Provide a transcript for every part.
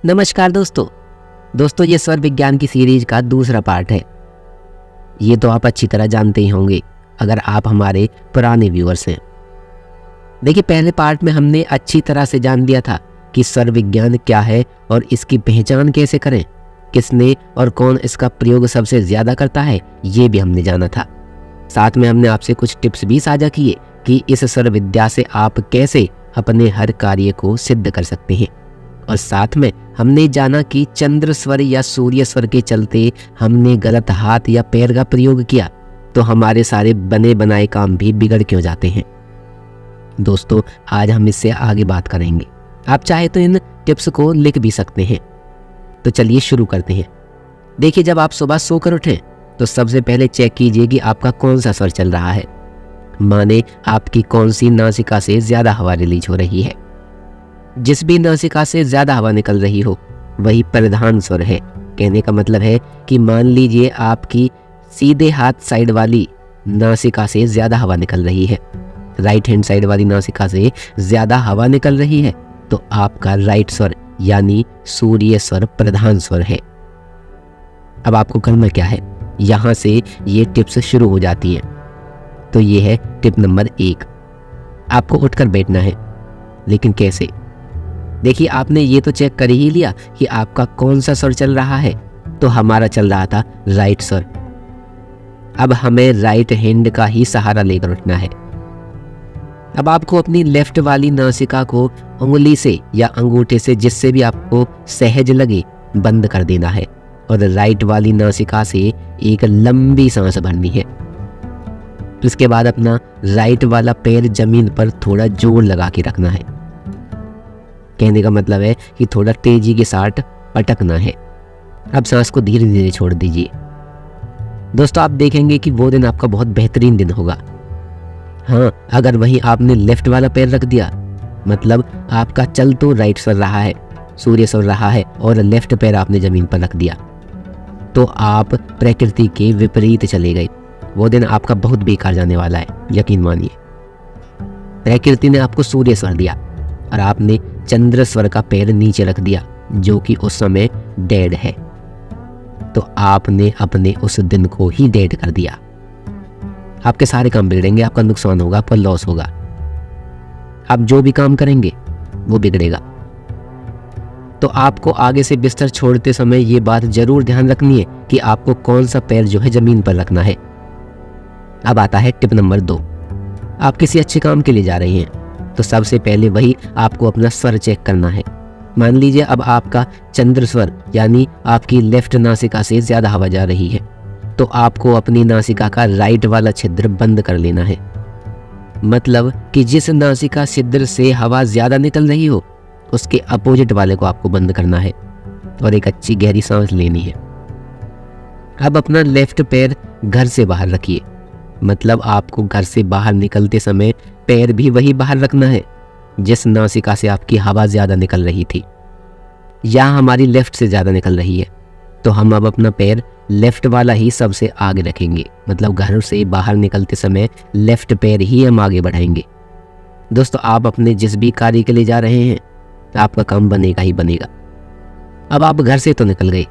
नमस्कार दोस्तों ये स्वर विज्ञान की सीरीज का दूसरा पार्ट है। ये तो आप अच्छी तरह जानते ही होंगे अगर आप हमारे पुराने व्यूअर्स हैं। देखिए, पहले पार्ट में हमने अच्छी तरह से जान लिया था कि स्वर विज्ञान क्या है और इसकी पहचान कैसे करें, किसने और कौन इसका प्रयोग सबसे ज़्यादा करता है, ये भी हमने जाना था। साथ में हमने आपसे कुछ टिप्स भी साझा किए कि इस स्वर विद्या से आप कैसे अपने हर कार्य को सिद्ध कर सकते हैं। और साथ में हमने जाना कि चंद्र स्वर या सूर्य स्वर के चलते हमने गलत हाथ या पैर का प्रयोग किया तो हमारे सारे बने बनाए काम भी बिगड़ क्यों जाते हैं। दोस्तों, आज हम इससे आगे बात करेंगे। आप चाहे तो इन टिप्स को लिख भी सकते हैं। तो चलिए शुरू करते हैं। देखिए, जब आप सुबह सोकर उठें तो सबसे पहले चेक कीजिए कि आपका कौन सा स्वर चल रहा है। माने आपकी कौन सी नासिका से ज़्यादा हवा रिलीज हो रही है। जिस भी नासिका से ज़्यादा हवा निकल रही हो वही प्रधान स्वर है। कहने का मतलब है कि मान लीजिए आपकी सीधे हाथ साइड वाली नासिका से ज़्यादा हवा निकल रही है, राइट हैंड साइड वाली नासिका से ज़्यादा हवा निकल रही है, तो आपका राइट स्वर यानी सूर्य स्वर प्रधान स्वर है। अब आपको करना क्या है, यहाँ से ये टिप्स शुरू हो जाती हैं। तो ये है टिप नंबर 1। आपको उठकर बैठना है, लेकिन कैसे? देखिए, आपने ये तो चेक कर ही लिया कि आपका कौन सा स्वर चल रहा है। तो हमारा चल रहा था राइट स्वर। अब हमें राइट हैंड का ही सहारा लेकर उठना है। अब आपको अपनी लेफ्ट वाली नासिका को उंगली से या अंगूठे से, जिससे भी आपको सहज लगे, बंद कर देना है और राइट वाली नासिका से एक लंबी सांस भरनी है। इसके बाद अपना राइट वाला पैर जमीन पर थोड़ा जोर लगा के रखना है। कहने का मतलब है कि थोड़ा तेजी के साथ पटकना है। अब सांस को धीरे धीरे छोड़ दीजिए। दोस्तों, आप देखेंगे कि वो दिन आपका बहुत बेहतरीन दिन होगा। हाँ, अगर वहीं आपने लेफ्ट वाला पैर रख दिया, मतलब आपका चल तो राइट स्वर रहा है, सूर्य स्वर रहा है, और लेफ्ट पैर आपने जमीन पर रख दिया, तो आप प्रकृति के विपरीत चले गए। वो दिन आपका बहुत बेकार जाने वाला है, यकीन मानिए। प्रकृति ने आपको सूर्य स्वर दिया और आपने चंद्र स्वर का पैर नीचे रख दिया, जो कि उस समय डेड है। तो आपने अपने उस दिन को ही डेड कर दिया। आपके सारे काम बिगड़ेंगे, आपका नुकसान होगा, आपका लॉस होगा। आप जो भी काम करेंगे वो बिगड़ेगा। तो आपको आगे से बिस्तर छोड़ते समय ये बात जरूर ध्यान रखनी है कि आपको कौन सा पैर जो है जमीन पर रखना है। अब आता है टिप नंबर 2। आप किसी अच्छे काम के लिए जा रहे हैं तो सबसे पहले वही आपको अपना स्वर चेक करना है। मान लीजिए अब आपका चंद्र स्वर यानी आपकी लेफ्ट नासिका से ज़्यादा हवा जा रही है, तो आपको अपनी नासिका का राइट वाला छिद्र बंद कर लेना है। मतलब कि जिस नासिका छिद्र से हवा ज़्यादा निकल रही हो उसके अपोजिट वाले को आपको बंद करना है और एक अच्छी गहरी सांस लेनी है। अब अपना लेफ्ट पैर घर से बाहर रखिए। मतलब आपको घर से बाहर निकलते समय पैर भी वही बाहर रखना है जिस नासिका से आपकी हवा ज़्यादा निकल रही थी। यहाँ हमारी लेफ्ट से ज़्यादा निकल रही है, तो हम अब अपना पैर लेफ्ट वाला ही सबसे आगे रखेंगे। मतलब घर से बाहर निकलते समय लेफ्ट पैर ही हम आगे बढ़ाएंगे। दोस्तों, आप अपने जिस भी कार्य के लिए जा रहे हैं आपका काम बनेगा ही बनेगा। अब आप घर से तो निकल गए,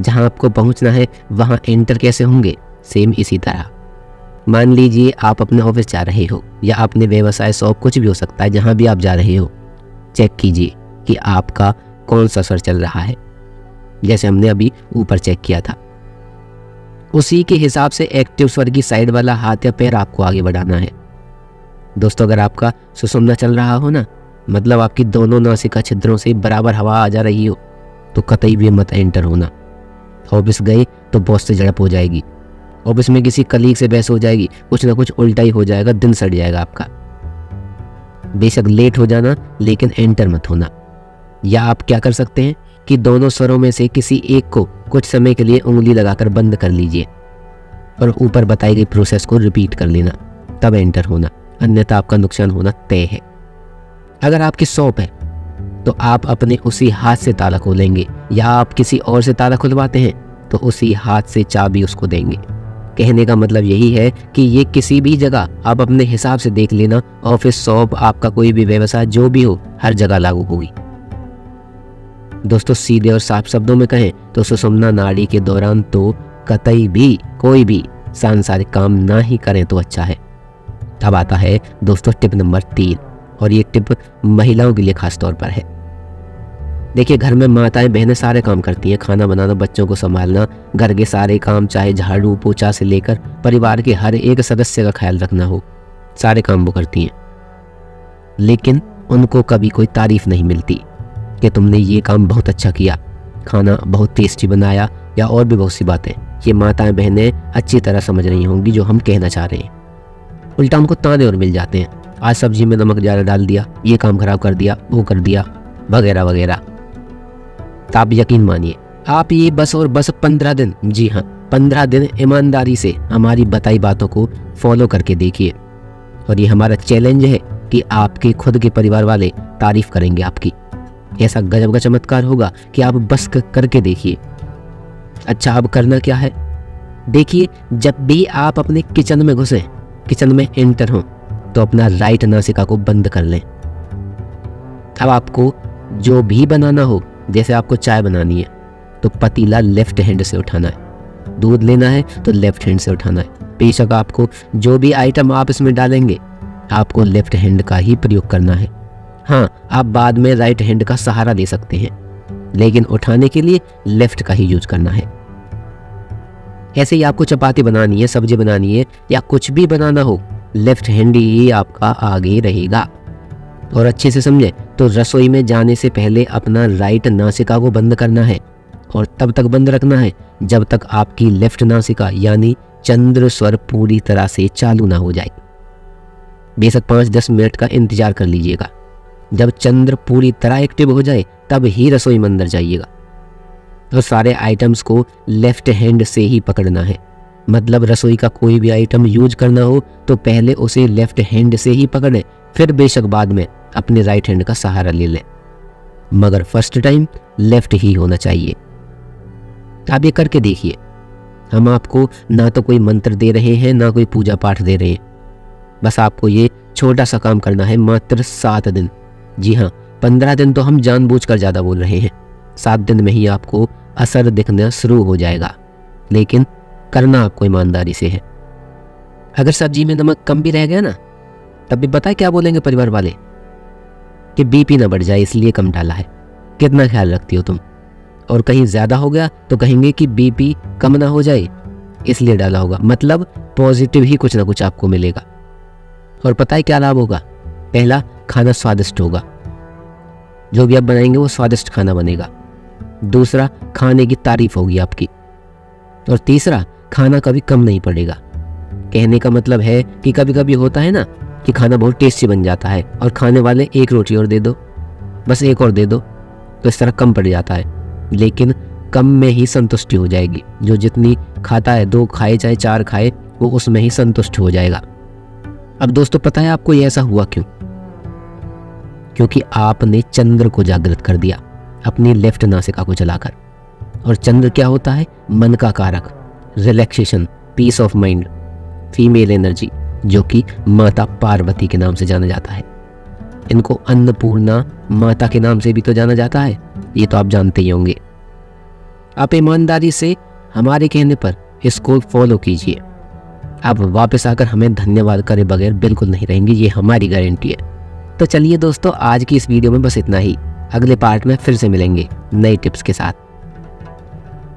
जहाँ आपको पहुँचना है वहाँ एंटर कैसे होंगे? सेम इसी तरह। मान लीजिए आप अपने ऑफिस जा रहे हो या अपने व्यवसाय शॉप, कुछ भी हो सकता है, जहाँ भी आप जा रहे हो, चेक कीजिए कि आपका कौन सा स्वर चल रहा है। जैसे हमने अभी ऊपर चेक किया था, उसी के हिसाब से एक्टिव स्वर की साइड वाला हाथ या पैर आपको आगे बढ़ाना है। दोस्तों, अगर आपका सुषुम्ना चल रहा हो ना, मतलब आपकी दोनों नासिका छिद्रों से बराबर हवा आ जा रही हो, तो कतई भी मत एंटर होना। ऑफिस गए तो बॉस से झड़प हो जाएगी, ऑफिस में किसी कलीग से बहस हो जाएगी, कुछ ना कुछ उल्टा ही हो जाएगा, दिन सड़ जाएगा आपका। बेशक लेट हो जाना, लेकिन एंटर मत होना। या आप क्या कर सकते हैं कि दोनों स्वरों में से किसी एक को कुछ समय के लिए उंगली लगाकर बंद कर लीजिए और ऊपर बताई गई प्रोसेस को रिपीट कर लेना, तब एंटर होना, अन्यथा आपका नुकसान होना तय है। अगर आपकी शॉप है तो आप अपने उसी हाथ से ताला खोलेंगे, या आप किसी और से ताला खुलवाते हैं तो उसी हाथ से चाबी उसको देंगे। कहने का मतलब यही है कि ये किसी भी जगह आप अपने हिसाब से देख लेना, ऑफिस, शॉप, आपका कोई भी व्यवसाय जो भी हो, हर जगह लागू होगी। दोस्तों सीधे और साफ शब्दों में कहें तो सुषुम्ना नाड़ी के दौरान तो कतई भी कोई भी सांसारिक काम ना ही करें तो अच्छा है। अब आता है दोस्तों टिप नंबर 3, और ये टिप महिलाओं के लिए खास तौर पर है। देखिए घर में माताएं बहनें सारे काम करती हैं, खाना बनाना, बच्चों को संभालना, घर के सारे काम, चाहे झाड़ू पोछा से लेकर परिवार के हर एक सदस्य का ख्याल रखना हो, सारे काम वो करती हैं। लेकिन उनको कभी कोई तारीफ नहीं मिलती कि तुमने ये काम बहुत अच्छा किया, खाना बहुत टेस्टी बनाया, या और भी बहुत सी बातें। ये माताएं बहनें अच्छी तरह समझ रही होंगी जो हम कहना चाह रहे हैं। उल्टा उनको ताने और मिल जाते हैं, आज सब्जी में नमक ज़्यादा डाल दिया, ये काम खराब कर दिया, वो कर दिया, वगैरह वगैरह। तो आप यकीन मानिए, आप ये बस और बस 15 दिन, जी हाँ 15 दिन ईमानदारी से हमारी बताई बातों को फॉलो करके देखिए, और ये हमारा चैलेंज है कि आपके खुद के परिवार वाले तारीफ करेंगे आपकी। ऐसा गजब का चमत्कार होगा कि आप बस करके देखिए। अच्छा अब करना क्या है, देखिए जब भी आप अपने किचन में घुसें, किचन में एंटर हों, तो अपना राइट नासिका को बंद कर लें। अब आपको जो भी बनाना हो, जैसे आपको चाय बनानी है तो पतीला लेफ्ट हैंड से उठाना है, दूध लेना है तो लेफ्ट हैंड से उठाना है। बेशक आपको जो भी आइटम आप इसमें डालेंगे आपको लेफ्ट हैंड का ही प्रयोग करना है। हाँ आप बाद में राइट हैंड का सहारा ले सकते हैं, लेकिन उठाने के लिए लेफ्ट का ही यूज करना है। ऐसे ही आपको चपाती बनानी है, सब्जी बनानी है, या कुछ भी बनाना हो, लेफ्ट हैंड ही आपका आगे रहेगा। और अच्छे से समझे तो रसोई में जाने से पहले अपना राइट नासिका को बंद करना है, और तब तक बंद रखना है जब तक आपकी लेफ्ट नासिका यानी चंद्र स्वर पूरी तरह से चालू ना हो जाए। बेशक 5-10 मिनट का इंतजार कर लीजिएगा। जब चंद्र पूरी तरह एक्टिव हो जाए तब ही रसोई में अंदर जाइएगा। तो सारे आइटम्स को लेफ्ट हैंड से ही पकड़ना है, मतलब रसोई का कोई भी आइटम यूज करना हो तो पहले उसे लेफ्ट हैंड से ही पकड़ें, फिर बेशक बाद में अपने राइट हैंड का सहारा ले लें, मगर फर्स्ट टाइम लेफ्ट ही होना चाहिए। आप ये करके देखिए। हम आपको ना तो कोई मंत्र दे रहे हैं ना कोई पूजा पाठ दे रहे हैं, बस आपको ये छोटा सा काम करना है, मात्र 7 दिन। जी हाँ 15 दिन तो हम जानबूझकर ज़्यादा बोल रहे हैं, 7 दिन में ही आपको असर दिखना शुरू हो जाएगा, लेकिन करना आपको ईमानदारी से है। अगर सब्जी में नमक कम भी रह गया ना, तब भी पता है क्या बोलेंगे परिवार वाले, कि बीपी ना बढ़ जाए इसलिए कम डाला है। कितना ख्याल रखती हो तुम। और कहीं ज़्यादा हो गया तो कहेंगे कि बीपी कम ना हो जाए इसलिए डाला होगा, मतलब पॉजिटिव ही कुछ ना कुछ आपको मिलेगा। और पता है क्या लाभ होगा, पहला खाना स्वादिष्ट होगा, जो भी आप बनाएंगे वो स्वादिष्ट खाना बनेगा। दूसरा खाने की तारीफ होगी आपकी, और तीसरा खाना कभी कम नहीं पड़ेगा। कहने का मतलब है कि कभी कभी होता है ना कि खाना बहुत टेस्टी बन जाता है और खाने वाले एक रोटी और दे दो, बस एक और दे दो, तो इस तरह कम पड़ जाता है। लेकिन कम में ही संतुष्टि हो जाएगी, जो जितनी खाता है 2 खाए चाहे 4 खाए वो उसमें ही संतुष्ट हो जाएगा। अब दोस्तों पता है आपको ये ऐसा हुआ क्यों, क्योंकि आपने चंद्र को जागृत कर दिया अपनी लेफ्ट नासिका को चलाकर। और चंद्र क्या होता है, मन का कारक, relaxation, peace of mind, female energy, जो कि माता पार्वती के नाम से जाना जाता है। इनको अन्नपूर्णा माता के नाम से भी तो जाना जाता है, ये तो आप जानते ही होंगे। आप ईमानदारी से हमारे कहने पर इसको फॉलो कीजिए, आप वापस आकर हमें धन्यवाद करे बगैर बिल्कुल नहीं रहेंगे, ये हमारी गारंटी है। तो चलिए दोस्तों आज की इस वीडियो में बस इतना ही, अगले पार्ट में फिर से मिलेंगे नई टिप्स के साथ।